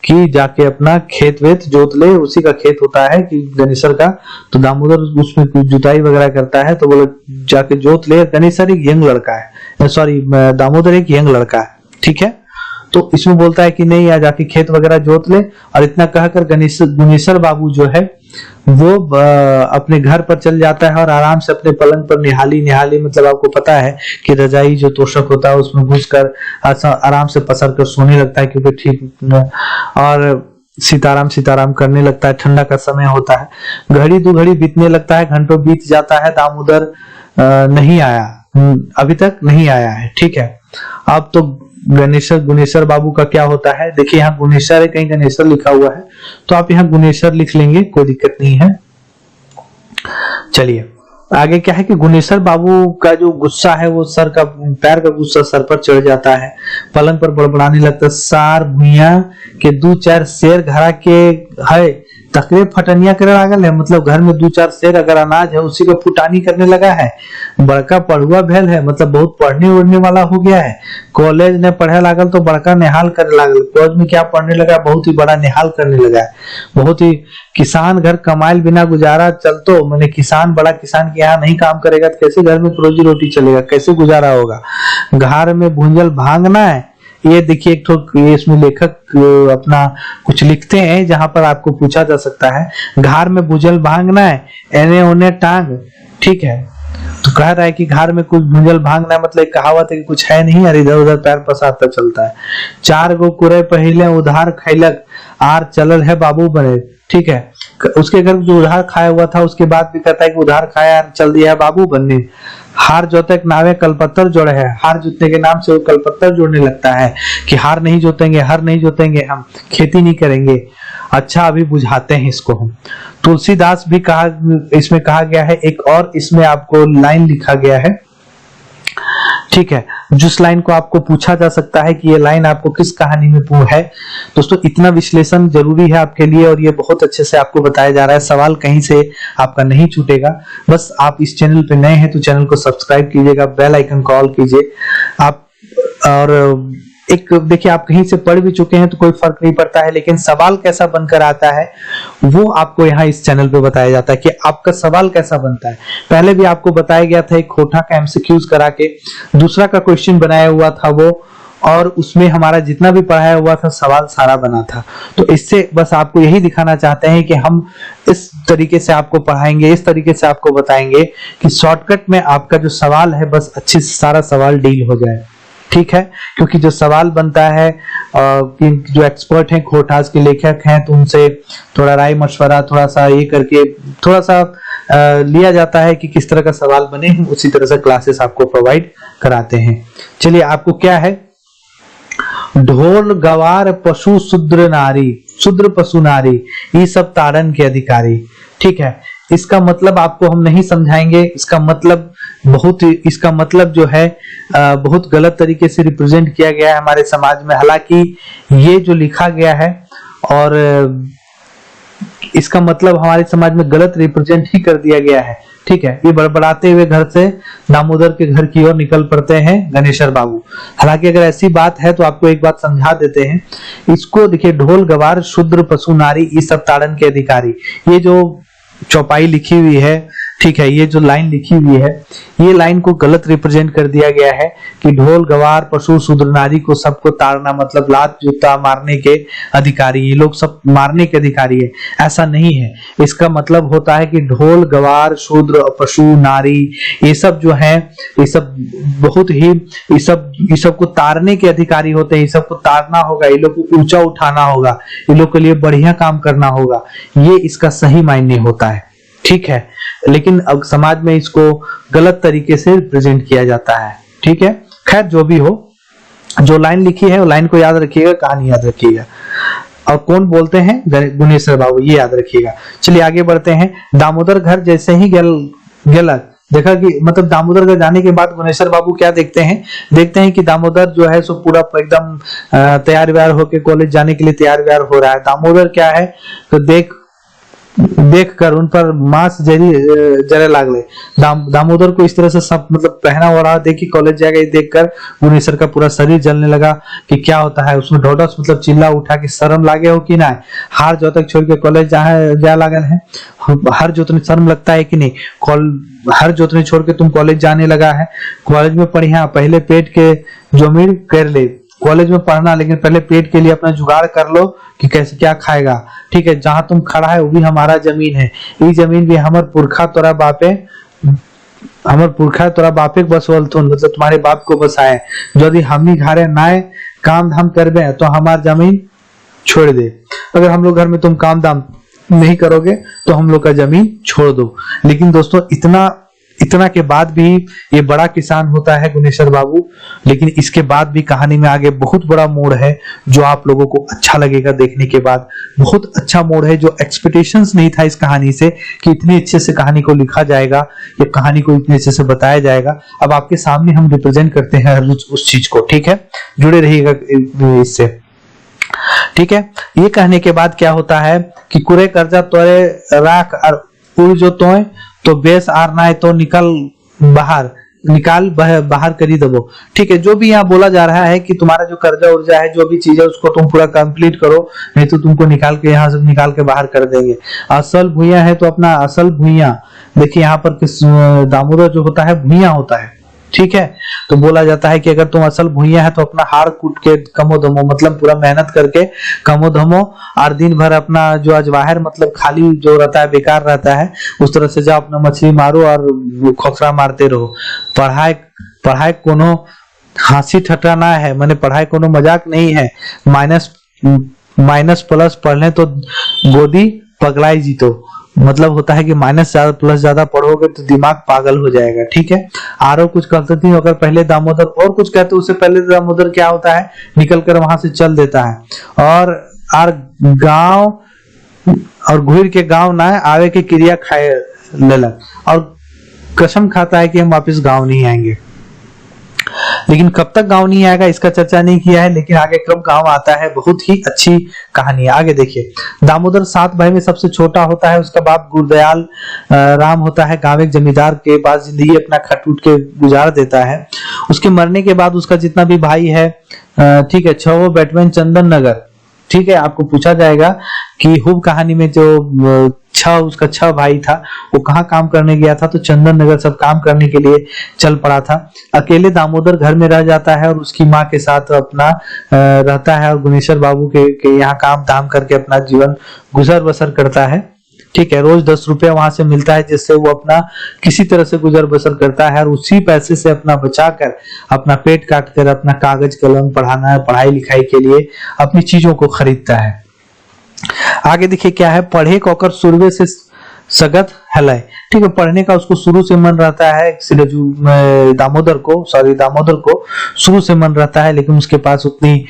कि जाके अपना खेत वेत जोत ले। उसी का खेत होता है कि गणेशर का, तो दामोदर उसमें जुताई वगैरह करता है, तो बोले जाके जोत ले। गणेशर एक यंग लड़का है, सॉरी दामोदर एक यंग लड़का है, ठीक है। तो इसमें बोलता है कि नहीं, या जाके खेत वगैरह जोत ले। और इतना कहकर गुनेश्वर बाबू जो है वो अपने घर पर चल जाता है, और आराम से अपने पलंग पर निहाली मतलब आपको पता है कि रजाई जो तोशक होता है उसमें घुसकर आराम से पसर कर सोने लगता है, क्योंकि ठीक, और सीताराम करने लगता है। ठंडा का समय होता है, घड़ी 2 घड़ी बीतने लगता है, घंटों बीत जाता है, दामोदर नहीं आया, अभी तक नहीं आया है, ठीक है। अब तो गुनेश्वर बाबू का क्या होता है, देखिए यहाँ गुनेश्वर है, कहीं गणेशर लिखा हुआ है, तो आप यहाँ गुनेश्वर लिख लेंगे, कोई दिक्कत नहीं है। चलिए आगे क्या है कि गुनेश्वर बाबू का जो गुस्सा है, वो पैर का गुस्सा सर पर चढ़ जाता है, पलंग पर बड़बड़ाने लगता है। सार भुइया के 2-4 शेर घरा के है, तकरे फटनिया करे लागल है, मतलब घर में 2-4 शेर अगर अनाज है, उसी का फुटानी करने लगा है। बड़का पढ़ुआ भेल है, मतलब बहुत पढ़ने उड़ने वाला हो गया है। कॉलेज में पढ़े लागल तो बड़का निहाल करने लागल, कॉलेज में क्या पढ़ने लगा, बहुत ही बड़ा निहाल करने लगा है। बहुत ही किसान घर कमाइल बिना गुजारा चलतो, मैंने किसान बड़ा किसान के यहाँ नहीं काम करेगा तो कैसे घर में रोजी रोटी चलेगा, कैसे गुजारा होगा। घर में भूंजल भांगना है, ये देखिए एक तो ये इसमें लेखक अपना कुछ लिखते हैं, जहां पर आपको पूछा जा सकता है घर में भूजल भांगना है, एने ओने टांग, ठीक है। तो तो कह रहा है कि घर में कुछ भूंजल भांगना, मतलब एक कहावत है कि कुछ है नहीं और इधर उधर पैर पसारता चलता है। 4 गो कुरे पहले उधार खैलक आर चलल है बाबू बने। ठीक है, उसके घर जो उधार खाया हुआ था उसके बाद भी कहता है कि उधार खाया चल दिया है बाबू बनने। हार जोते नावे कलपत्तर जोड़े है, हार जोतने के नाम से वो कलपत्तर जोड़ने लगता है कि हार नहीं जोतेंगे, हर नहीं जोतेंगे, हम खेती नहीं करेंगे। अच्छा अभी बुझाते हैं इसको हम। तुलसीदास भी कहा, इसमें कहा गया है एक और इसमें आपको लाइन लिखा गया है। ठीक है, जिस लाइन को आपको पूछा जा सकता है कि ये लाइन आपको किस कहानी में है। दोस्तों इतना विश्लेषण जरूरी है आपके लिए और ये बहुत अच्छे से आपको बताया जा रहा है, सवाल कहीं से आपका नहीं छूटेगा। बस आप इस चैनल पे नए हैं तो चैनल को सब्सक्राइब कीजिएगा, बेल आइकन कॉल कीजिए आप। और एक देखिए, आप कहीं से पढ़ भी चुके हैं तो कोई फर्क नहीं पड़ता है, लेकिन सवाल कैसा बनकर आता है वो आपको यहाँ इस चैनल पे बताया जाता है कि आपका सवाल कैसा बनता है। पहले भी आपको बताया गया था, एक खोटा का एमसीक्यूज करा के दूसरा का क्वेश्चन बनाया हुआ था वो, और उसमें हमारा जितना भी पढ़ाया हुआ था सवाल सारा बना था। तो इससे बस आपको यही दिखाना चाहते हैं कि हम इस तरीके से आपको पढ़ाएंगे, इस तरीके से आपको बताएंगे कि शॉर्टकट में आपका जो सवाल है बस अच्छे से सारा सवाल डील हो जाए। ठीक है, क्योंकि जो सवाल बनता है जो एक्सपर्ट हैं, खोटास के लेखक हैं, तो उनसे थोड़ा राय मशवरा थोड़ा सा ये करके थोड़ा सा लिया जाता है कि किस तरह का सवाल बने, हम उसी तरह से क्लासेस आपको प्रोवाइड कराते हैं। चलिए, आपको क्या है, ढोल गवार पशु शूद्र नारी, शूद्र पशु नारी ये सब ताड़न के अधिकारी। ठीक है, इसका मतलब आपको हम नहीं समझाएंगे, इसका मतलब जो है बहुत गलत तरीके से रिप्रेजेंट किया गया है हमारे समाज में। हालांकि ये जो लिखा गया है और इसका मतलब हमारे समाज में गलत रिप्रेजेंट ही कर दिया गया है। ठीक है, ये बड़बड़ाते हुए घर से दामोदर के घर की ओर निकल पड़ते हैं गणेश्वर बाबू। हालांकि अगर ऐसी बात है तो आपको एक बात समझा देते हैं इसको। देखिए, ढोल गवार शूद्र पशु नारी ये सब ताड़न के अधिकारी, ये जो चौपाई लिखी हुई है, ठीक है, ये जो लाइन लिखी हुई है ये लाइन को गलत रिप्रेजेंट कर दिया गया है कि ढोल गवार पशु शूद्र नारी को सबको ताड़ना मतलब लात जूता मारने के अधिकारी, ये लोग सब मारने के अधिकारी है। ऐसा नहीं है, इसका मतलब होता है कि ढोल गवार शूद्र पशु नारी ये सब जो है, ये सब बहुत ही ये सब को ताड़ने के अधिकारी होते हैं। ये सब को ताड़ना होगा, ये लोग को ऊंचा उठाना होगा, ये लोग के लिए बढ़िया काम करना होगा, ये इसका सही मायने होता है। ठीक है, लेकिन अब समाज में इसको गलत तरीके से रिप्रेजेंट किया जाता है। ठीक है, खैर जो भी हो, जो लाइन लिखी है वो लाइन को याद रखिएगा, कहानी याद रखिएगा। और कौन बोलते हैं, गुणेश्वर बाबू, ये याद रखिएगा। चलिए आगे बढ़ते हैं। दामोदर घर जैसे ही गलत देखा कि मतलब दामोदर घर जाने के बाद गुणेश्वर बाबू क्या देखते हैं कि दामोदर जो है सो पूरा एकदम तैयार व्यार होके कॉलेज जाने के लिए तैयार व्यार हो रहा है। दामोदर क्या है तो देख कर उन पर मांस जरे लागले। दामोदर को इस तरह से सब मतलब पहना हो रहा देखिए कॉलेज जाएगा, ये देखकर गुणेश्वर का पूरा शरीर जलने लगा कि क्या होता है। उसमें ढोडस मतलब चिल्ला उठा कि शर्म लागे हो कि ना, हार जो तक छोड़ के कॉलेज जा लागल है, हर जोतने शर्म लगता है कि नहीं, हर जोतने छोड़ के तुम कॉलेज जाने लगा है। कॉलेज में पढ़िया, पहले पेट के जोमीर कर ले, कॉलेज में पढ़ना, लेकिन पहले पेट के लिए अपना जुगाड़ कर लो कि कैसे क्या खाएगा। ठीक है, जहां तुम खड़ा है वो भी हमारा जमीन है, ये जमीन भी हमर पुरखा तोरा बापे बसवल थुन, मतलब तुम्हारे बाप को बसाए। यदि हमनी घरे नाए काम धाम करबे तो हमार जमीन छोड़ दे, अगर हम लोग घर में तुम काम धाम नहीं करोगे तो हम लोग का जमीन छोड़ दो। लेकिन दोस्तों इतना के बाद भी ये बड़ा किसान होता है गुणेश्वर बाबू, लेकिन इसके बाद भी कहानी में आगे बहुत बड़ा मोड़ है जो आप लोगों को अच्छा लगेगा देखने के बाद। बहुत अच्छा मोड़ है जो एक्सपेक्टेशंस नहीं था इस कहानी से कि इतने अच्छे से कहानी को लिखा जाएगा, ये कहानी को इतने अच्छे से बताया जाएगा। अब आपके सामने हम रिप्रेजेंट करते हैं उस चीज को। ठीक है, जुड़े रहिएगा इससे। ठीक है, ये कहने के बाद क्या होता है कि कुरे कर्जा तोरे राख और उड़ जो तोय तो बेस आर ना तो निकाल बाहर करी दबो। ठीक है, जो भी यहाँ बोला जा रहा है कि तुम्हारा जो कर्जा उर्जा है, जो भी चीज है उसको तुम पूरा कंप्लीट करो, नहीं तो तुमको निकाल के यहाँ से निकाल के बाहर कर देंगे। असल भुइया है तो अपना असल भुइया, देखिए यहाँ पर दामोदर जो होता है भुइया होता है, ठीक है। तो बोला जाता है कि अगर तुम असल भुइयां है तो अपना हाड़ कूट के कमो दमो, मतलब पूरा मेहनत करके कमो दमो, और दिन भर अपना जो अजवाहर मतलब खाली जो रहता है बेकार रहता है, उस तरह से जाओ अपना मछली मारो और खोखरा मारते रहो। पढ़ाई पढ़ाई कोनो हंसी ठट्टा ना है, माने पढ़ाई कोनो मजाक नहीं है। माइनस माइनस प्लस पढ़ लें तो गोदी पगलाई जीतो, मतलब होता है कि माइनस ज्यादा प्लस ज्यादा पढ़ोगे तो दिमाग पागल हो जाएगा, ठीक है। आरो कुछ कहते थे अगर पहले दामोदर और कुछ कहते, उससे पहले दामोदर क्या होता है, निकल कर वहां से चल देता है और गांव और घूर के गांव ना आवे के क्रिया खाए ललक, और कसम खाता है कि हम वापस गांव नहीं आएंगे। लेकिन कब तक गांव नहीं आएगा इसका चर्चा नहीं किया है, लेकिन आगे कब गांव आता है, बहुत ही अच्छी कहानी है। आगे देखिए, दामोदर 7 भाई में सबसे छोटा होता है, उसका बाप गुरदयाल राम होता है, गांव एक जमींदार के पास जिंदगी अपना खटूट के गुजार देता है। उसके मरने के बाद उसका जितना भी भाई है, ठीक है, 6 बैटमैन चंदन नगर, ठीक है। आपको पूछा जाएगा कि हुब कहानी में जो उसका 6 भाई था वो कहाँ काम करने गया था, तो चंदन नगर सब काम करने के लिए चल पड़ा था। अकेले दामोदर घर में रह जाता है और उसकी माँ के साथ अपना रहता है और गुनेश्वर बाबू के यहाँ काम धाम करके अपना जीवन गुजर बसर करता है, ठीक है। रोज 10 रुपया वहां से मिलता है जिससे वो अपना किसी तरह से गुजर बसर करता है और उसी पैसे से अपना बचाकर अपना पेट काट कर अपना कागज कलम पढ़ाना पढ़ाई लिखाई के लिए अपनी चीजों को खरीदता है। आगे देखिए क्या है, पढ़े कोकर सुरवे से सगत हलय, ठीक है। पढ़ने का उसको शुरू से मन रहता है, दामोदर को शुरू से मन रहता है, लेकिन उसके पास उतनी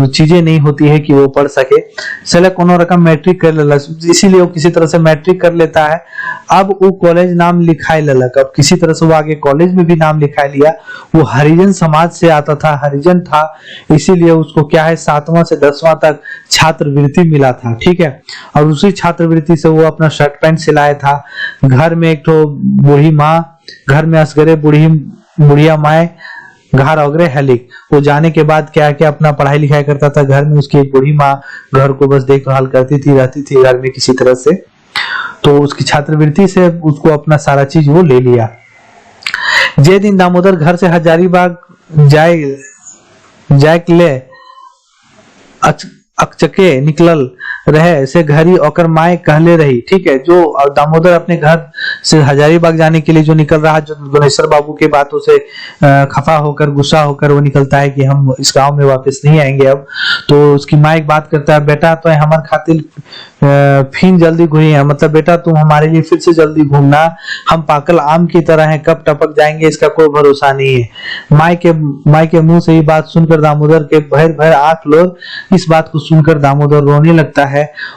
चीजें नहीं होती है कि वो पढ़ सके। सले कोनो रकम मैट्रिक कर लेला, इसीलिए वो किसी तरह से मैट्रिक कर लेता है। अब वो कॉलेज नाम लिखाई ललक, अब किसी तरह से वो आगे कॉलेज में भी नाम लिखा लिया। वो हरिजन समाज से आता था, हरिजन था, इसीलिए उसको क्या है 7वां से 10वां तक छात्रवृत्ति मिला था, ठीक है। और उसी छात्रवृत्ति से वो अपना शर्ट पैंट सिलाया था। घर में एक तो बूढ़ी माँ, घर में असगरे बुढ़िया माए घर अगरे हलिक, वो जाने के बाद क्या क्या अपना पढ़ाई लिखाई करता था। घर में उसकी एक बूढ़ी माँ घर को बस देखभाल करती थी, रहती थी घर में किसी तरह से। तो उसकी छात्रवृत्ति से उसको अपना सारा चीज वो ले लिया। जे दिन दामोदर घर से हजारीबाग जाए ले अचके निकलल रहे से घरी ओकर माए कहले रही, ठीक है। जो दामोदर अपने घर से हजारीबाग जाने के लिए जो निकल रहा है, जो गुनेश्वर बाबू के बातों से खफा होकर गुस्सा होकर वो निकलता है कि हम इस गांव में वापस नहीं आएंगे अब। तो उसकी माँ एक बात करता है, बेटा तो हमारे खातिर फिर जल्दी घूमी है, मतलब बेटा तुम हमारे लिए फिर से जल्दी घूमना, हम पाकल आम की तरह हैं, कब टपक जाएंगे इसका कोई भरोसा नहीं है। माई के मुंह से ये बात सुनकर दामोदर के भर भर आंख लोर, इस बात को सुनकर दामोदर रोने लगता है।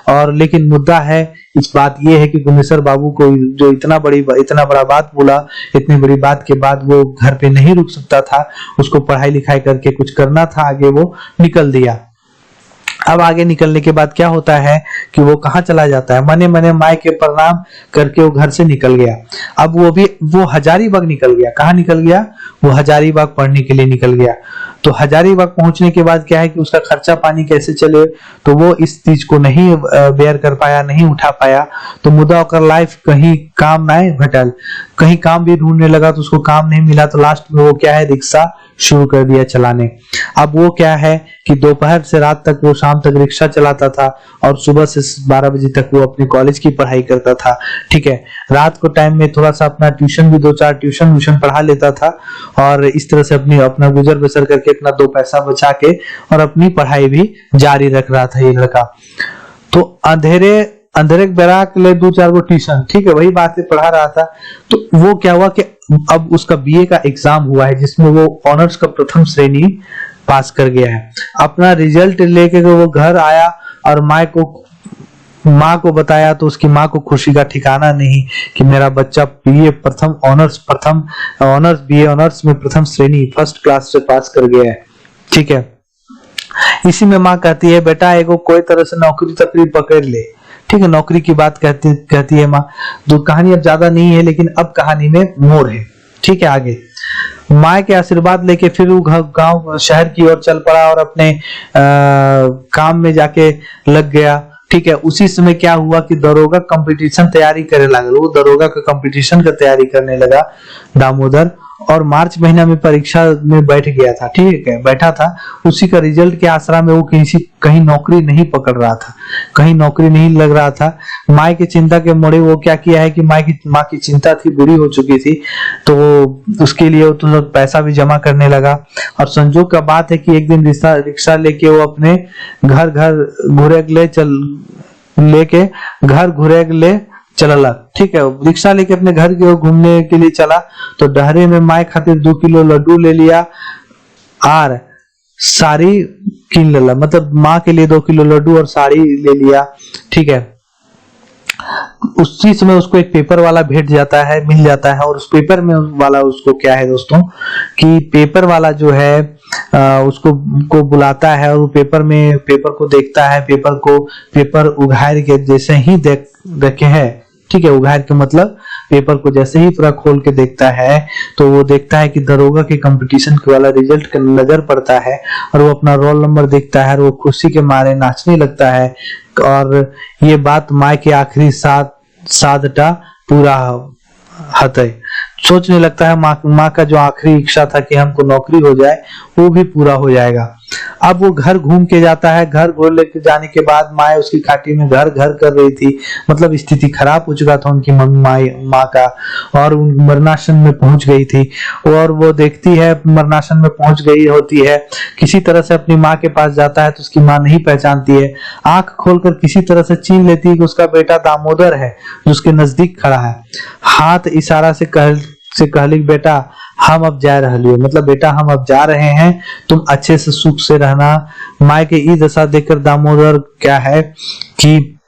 और लेकिन मुद्दा है इस बात ये है कि गुनेश्वर बाबू को जो इतना बड़ा बात बोला, इतनी बड़ी बात के बाद वो घर पे नहीं रुक सकता था, उसको पढ़ाई लिखाई करके कुछ करना था, आगे वो निकल दिया। अब आगे निकलने के बाद क्या होता है कि वो कहाँ चला जाता है, मने मने माए के प्रणाम करके वो घर से निकल गया। अब वो हजारीबाग निकल गया। कहाँ निकल गया, वो हजारीबाग पढ़ने के लिए निकल गया। तो हजारीबाग पहुंचने के बाद क्या है कि उसका खर्चा पानी कैसे चले, तो वो इस चीज को नहीं बेयर कर पाया, नहीं उठा पाया। तो मुद्दा होकर लाइफ कहीं काम ना घटल, कहीं काम भी ढूंढने लगा तो उसको काम नहीं मिला। तो लास्ट में वो क्या है, रिक्शा शुरू कर दिया चलाने। अब वो क्या है कि दोपहर से रात तक वो शाम तक रिक्शा चलाता था और सुबह से 12 बजे तक वो अपने कॉलेज की पढ़ाई करता था, ठीक है। रात को टाइम में थोड़ा सा अपना ट्यूशन भी 2-4 ट्यूशन पढ़ा लेता था और इस तरह से अपना गुजर बसर करके अपना 2 पैसा बचा के और अपनी पढ़ाई भी जारी रख रहा था ये लड़का। तो अंधेरे बैराक ले 2-4 गो ट्यूशन, ठीक है, वही बातें पढ़ा रहा था। तो वो क्या हुआ कि अब उसका बीए का एग्जाम हुआ है जिसमें वो ऑनर्स का प्रथम श्रेणी पास कर गया है। अपना रिजल्ट लेके वो घर आया और माँ को बताया तो उसकी माँ को खुशी का ठिकाना नहीं कि मेरा बच्चा बीए ऑनर्स में प्रथम श्रेणी फर्स्ट क्लास से पास कर गया है, ठीक है। इसी में माँ कहती है बेटा एगो कोई तरह से नौकरी पकड़ ले, ठीक है। नौकरी की बात कहती है माँ। तो कहानी अब ज्यादा नहीं है लेकिन अब कहानी में मोड़ है, ठीक है। आगे माँ के आशीर्वाद लेके फिर वो गांव शहर की ओर चल पड़ा और अपने काम में जाके लग गया, ठीक है। उसी समय क्या हुआ कि दरोगा कंपटीशन तैयारी करने लगा, वो दरोगा का कंपटीशन का तैयारी करने लगा दामोदर। और मार्च महीना में परीक्षा में बैठ गया था, ठीक है, बैठा था। उसी का रिजल्ट के आसरा में वो कहीं नौकरी नहीं पकड़ रहा था, कहीं नौकरी नहीं लग रहा था। माँ की चिंता के मोड़े वो क्या किया है कि माँ की चिंता थी, बुरी हो चुकी थी, तो वो उसके लिए वो तो पैसा भी जमा करने लगा। और संजोग का बात है कि एक दिन रिक्शा लेके वो अपने घर घुरे चलला, ठीक है, रिक्शा लेके अपने घर की ओर घूमने के लिए चला। तो डहरे में माए खातिर 2 किलो लड्डू ले लिया और साड़ी किन लेला, मतलब माँ के लिए 2 किलो लड्डू और साड़ी ले लिया, ठीक है। उसी समय उसको एक पेपर वाला मिल जाता है। और उस पेपर में वाला उसको क्या है दोस्तों कि पेपर वाला जो है उसको बुलाता है और वो पेपर को देखता है। पेपर उघाड़ के जैसे ही देखे है, ठीक है, उघाड़ के मतलब पेपर को जैसे ही पूरा खोल के देखता है तो वो देखता है कि दरोगा के कंपटीशन वाला रिजल्ट का नजर पड़ता है और वो अपना रोल नंबर देखता है और वो खुशी के मारे नाचने लगता है। और ये बात माँ के आखिरी साधटा पूरा हते, सोचने लगता है माँ का जो आखिरी इच्छा था कि हमको नौकरी हो जाए वो भी पूरा हो जाएगा। अब वो घर घूम के जाता है। घर घूम लेके जाने के बाद माँ उसकी खाटी में घर कर रही थी, मतलब स्थिति खराब हो चुका था उनकी माँ का, और मरणासन में पहुंच गई थी। और वो देखती है मरणासन में पहुंच गई होती है, किसी तरह से अपनी माँ के पास जाता है तो उसकी माँ नहीं पहचानती है। आंख खोलकर किसी तरह से छीन लेती है कि उसका बेटा दामोदर है जो उसके नजदीक खड़ा है। हाथ इशारा से कहली बेटा हम अब जा रहे हो, मतलब बेटा हम अब जा रहे हैं, तुम अच्छे से सुख से रहना। माँ के ई दशा देखकर दामोदर क्या है कि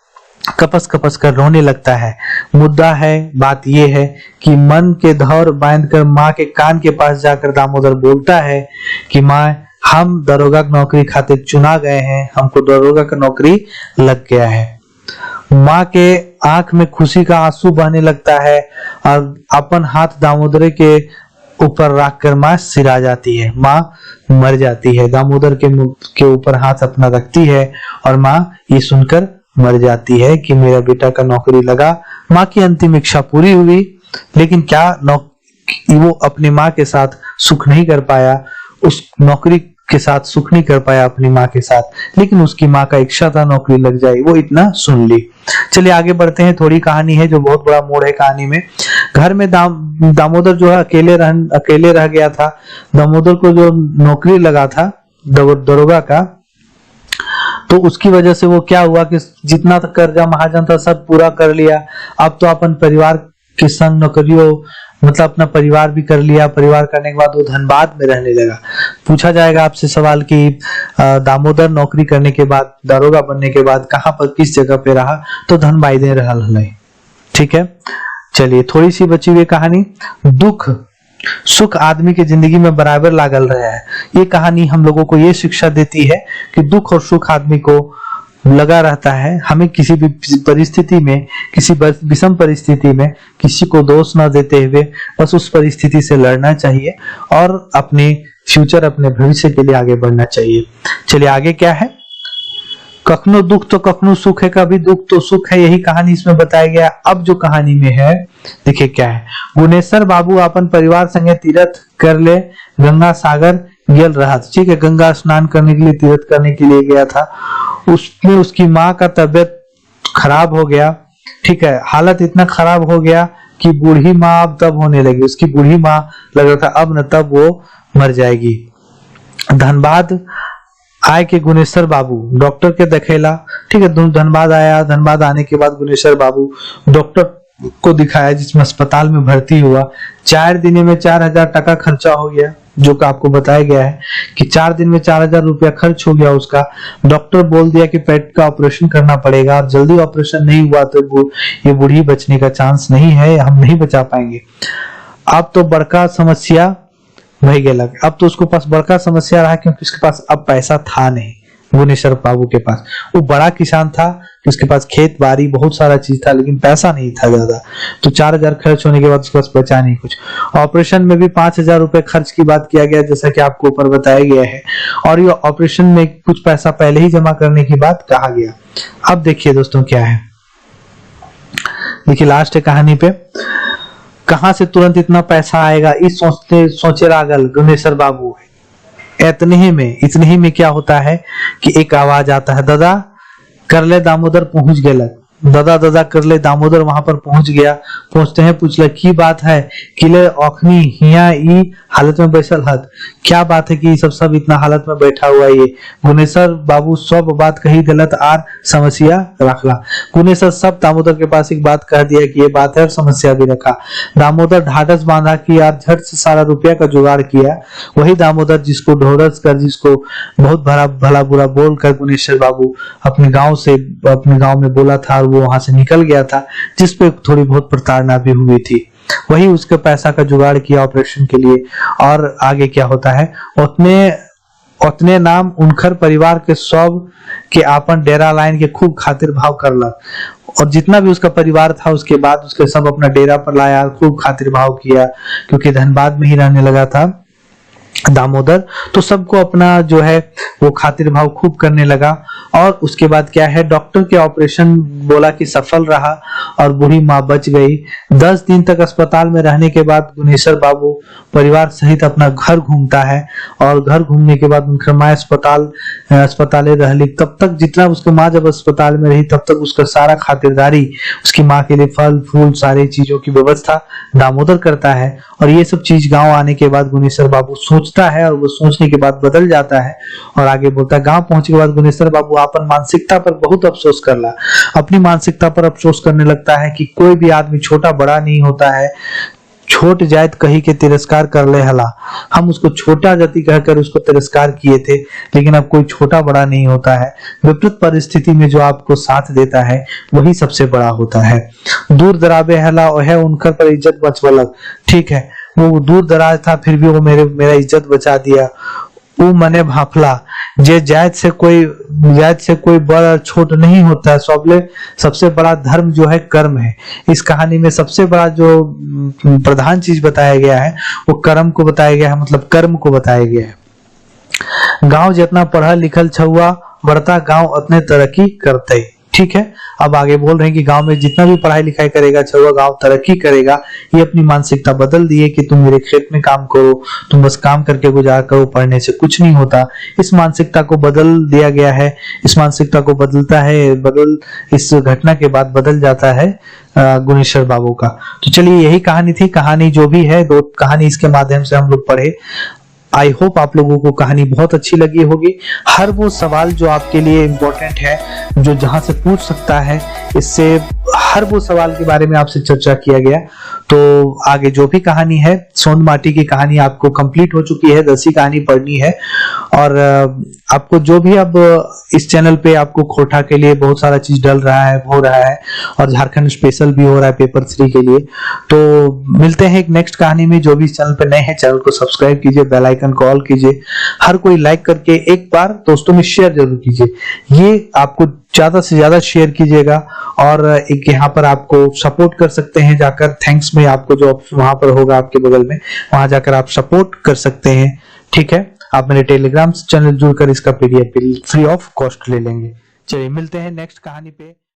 कपस कर रोने लगता है। मुद्दा है, बात ये है कि मन के धौर बांधकर माँ के कान के पास जाकर दामोदर बोलता है कि माँ हम दरोगा की नौकरी खातिर चुना गए हैं, हमको दरोगा का नौकरी लग गया है। माँ के आंख में खुशी का आंसू बहने लगता है और अपन हाथ दामोदर के ऊपर रखकर माँ सिरा जाती है, माँ मर जाती है। दामोदर के ऊपर हाथ अपना रखती है और माँ ये सुनकर मर जाती है कि मेरा बेटा का नौकरी लगा। माँ की अंतिम इच्छा पूरी हुई, लेकिन क्या वो अपनी माँ के साथ सुख नहीं कर पाया, उस नौकरी के साथ सुख नहीं कर पाया अपनी माँ के साथ, लेकिन उसकी माँ का इच्छा था नौकरी लग जाए, वो इतना सुन ली। चलिए आगे बढ़ते हैं। थोड़ी कहानी है जो बहुत बड़ा मोड़ है कहानी में। घर में दामोदर जो है अकेले रह गया था। दामोदर को जो नौकरी लगा था दरोगा का, तो उसकी वजह से वो क्या हुआ कि जितना तक कर्जा महाजन था सब पूरा कर लिया। अब तो अपन परिवार के संग नौकरियों मतलब अपना परिवार भी कर लिया। परिवार करने के बाद वो धनबाद में रहने लगा। पूछा जाएगा आपसे सवाल कि दामोदर नौकरी करने के बाद, दरोगा बनने के बाद कहां पर किस जगह पे रहा, तो धनबाद में रहल हलै, ठीक है। चलिए थोड़ी सी बची हुई कहानी। दुख सुख आदमी के जिंदगी में बराबर लागल रहा है। ये कहानी हम लोगों को ये शिक्षा देती है कि दुख और सुख आदमी को लगा रहता है। हमें किसी भी परिस्थिति में, किसी विषम परिस्थिति में किसी को दोष न देते हुए बस उस परिस्थिति से लड़ना चाहिए और अपने फ्यूचर, अपने भविष्य के लिए आगे बढ़ना चाहिए। चलिए आगे क्या है। कखनो दुख तो कखनो सुख है, कभी दुख तो सुख है, यही कहानी इसमें बताया गया। अब जो कहानी में है देखिए क्या है। गुनेश्वर बाबू अपन परिवार संगे तीर्थ कर ले गंगा सागर गेल रहा, ठीक है, गंगा स्नान करने के लिए, तीर्थ करने के लिए गया था। उसमें उसकी माँ का तबियत खराब हो गया, ठीक है, हालत इतना खराब हो गया कि बूढ़ी माँ अब तब होने लगी। उसकी बूढ़ी माँ लग रहा था अब न तब वो मर जाएगी। धनबाद आए के गुनेश्वर बाबू डॉक्टर के दिखेला, ठीक है, धनबाद आया। धनबाद आने के बाद गुनेश्वर बाबू डॉक्टर को दिखाया, जिसमें अस्पताल में भर्ती हुआ। 4 दिन में 4000 टका खर्चा हो गया, जो कि आपको बताया गया है कि 4 दिन में 4000 रुपया खर्च हो गया उसका। डॉक्टर बोल दिया कि पेट का ऑपरेशन करना पड़ेगा और जल्दी ऑपरेशन नहीं हुआ तो ये बूढ़ी बचने का चांस नहीं है, हम नहीं बचा पाएंगे। अब तो बड़का समस्या वही गया। अब तो उसको पास बड़का समस्या रहा क्योंकि उसके पास अब पैसा था नहीं। गुनेश्वर बाबू के पास, वो बड़ा किसान था, उसके पास खेत बाड़ी बहुत सारा चीज था, लेकिन पैसा नहीं था ज्यादा। तो 4000 खर्च होने के बाद उसके पास बचा नहीं कुछ। ऑपरेशन में भी 5000 रुपए खर्च की बात किया गया, जैसा कि आपको ऊपर बताया गया है। और ये ऑपरेशन में कुछ पैसा पहले ही जमा करने की बात कहा गया। अब देखिए दोस्तों क्या है, देखिए लास्ट है कहानी पे। कहां से तुरंत इतना पैसा आएगा, इस सोचे लागल गुनेश्वर बाबू। इतने ही में क्या होता है कि एक आवाज आता है, दादा कर ले दामोदर पहुंच गए। दादा दादा कर ले दामोदर वहां पर पहुंच गया। पहुंचते हैं पूछला की बात है, किले अखनी हिया ई हालत में बैसल हत, क्या बात है कि सब इतना हालत में बैठा हुआ है। ये गुनेश्वर बाबू सब बात कही गलत आर समस्या रखला। गुनेश्वर सब दामोदर के पास एक बात कह दिया कि ये बात है और समस्या भी रखा। दामोदर ढाढ़स बांधा कि यार झट से सारा रुपया का जुगाड़ किया। वही दामोदर जिसको ढोरस कर, जिसको बहुत भला बुरा बोल कर गुनेश्वर बाबू अपने गांव में बोला था और वो वहां से निकल गया था, जिसपे थोड़ी बहुत प्रताड़ना भी हुई थी। वही उसके पैसा का जुगाड़ किया ऑपरेशन के लिए। और आगे क्या होता है, उतने नाम उनखर परिवार के सब के आपन डेरा लाइन के खूब खातिर भाव करलक। और जितना भी उसका परिवार था उसके बाद उसके सब अपना डेरा पर लाया, खूब खातिर भाव किया, क्योंकि धनबाद में ही रहने लगा था दामोदर। तो सबको अपना जो है वो खातिर भाव खूब करने लगा। और उसके बाद क्या है, डॉक्टर के ऑपरेशन बोला कि सफल रहा और बूढ़ी माँ बच गई। 10 दिन तक अस्पताल में रहने के बाद गुनेश्वर बाबू परिवार सहित अपना घर घूमता है। और घर घूमने के बाद उनका माँ अस्पताले रहली। तब तक जितना उसकी माँ जब अस्पताल में रही तब तक उसका सारा खातिरदारी, उसकी माँ के लिए फल फूल सारी चीजों की व्यवस्था दामोदर करता है। और ये सब चीज गांव आने के बाद गुनेश्वर बाबू सोचता है और वो सोचने के बाद बदल जाता है। और आगे बोलता है, गांव पहुंचने के बाद गुनेश्वर बाबू अपन मानसिकता पर बहुत अफसोस करला। अपनी मानसिकता पर अफसोस करने लगता है कि कोई भी आदमी छोटा बड़ा नहीं होता है। छोट जात कही के तिरस्कार कर ले हला, हम उसको छोटा जाति कहकर उसको तिरस्कार किए थे, लेकिन अब कोई छोटा बड़ा नहीं होता है। विपरीत परिस्थिति में जो आपको साथ देता है वही सबसे बड़ा होता है। दूर दराबे हला वह उनकर पर इज्जत बचवलक। ठीक है, वो दूर दराज था फिर भी वो मेरा इज्जत बचा दिया। वो मने भाफला जे जात से कोई बड़ा छोट नहीं होता है। सबसे बड़ा धर्म जो है कर्म है। इस कहानी में सबसे बड़ा जो प्रधान चीज बताया गया है वो कर्म को बताया गया है, मतलब कर्म को बताया गया है। गांव जितना पढ़ा लिखल छुआ बढ़ता गांव उतने तरक्की करते। ठीक है, अब आगे बोल रहे हैं कि गांव में जितना भी पढ़ाई लिखाई करेगा छुआ गांव तरक्की करेगा। ये अपनी मानसिकता बदल दिए कि तुम मेरे खेत में काम करो, तुम बस काम करके गुजार करो, पढ़ने से कुछ नहीं होता। इस मानसिकता को बदल दिया गया है। इस मानसिकता को इस घटना के बाद बदल जाता है गुनेश्वर बाबू का। तो चलिए यही कहानी थी। कहानी जो भी है, 2 कहानी इसके माध्यम से हम लोग पढ़े। आई होप आप लोगों को कहानी बहुत अच्छी लगी होगी। हर वो सवाल जो आपके लिए इम्पोर्टेंट है, जो जहां से पूछ सकता है, इससे हर वो सवाल के बारे में आपसे चर्चा किया गया। तो आगे जो भी कहानी है, सोंद माटी की कहानी आपको कंप्लीट हो चुकी है, 10वीं कहानी पढ़नी है। और आपको जो भी अब इस चैनल पे आपको खोटा के लिए बहुत सारा चीज हो रहा है और झारखंड स्पेशल भी हो रहा है पेपर 3 के लिए। तो मिलते हैं एक नेक्स्ट कहानी में। जो भी इस चैनल पे नए हैं चैनल को सब्सक्राइब कीजिए, बेल आइकन को ऑल कीजिए, हर कोई लाइक करके एक बार दोस्तों में शेयर जरूर कीजिए। ये आपको ज्यादा से ज्यादा शेयर कीजिएगा। और एक यहाँ पर आपको सपोर्ट कर सकते हैं जाकर, थैंक्स में आपको जो वहां पर होगा आपके बगल में, वहां जाकर आप सपोर्ट कर सकते हैं। ठीक है, आप मेरे टेलीग्राम चैनल जुड़कर इसका PDF फ्री ऑफ कॉस्ट ले लेंगे। चलिए मिलते हैं नेक्स्ट कहानी पे।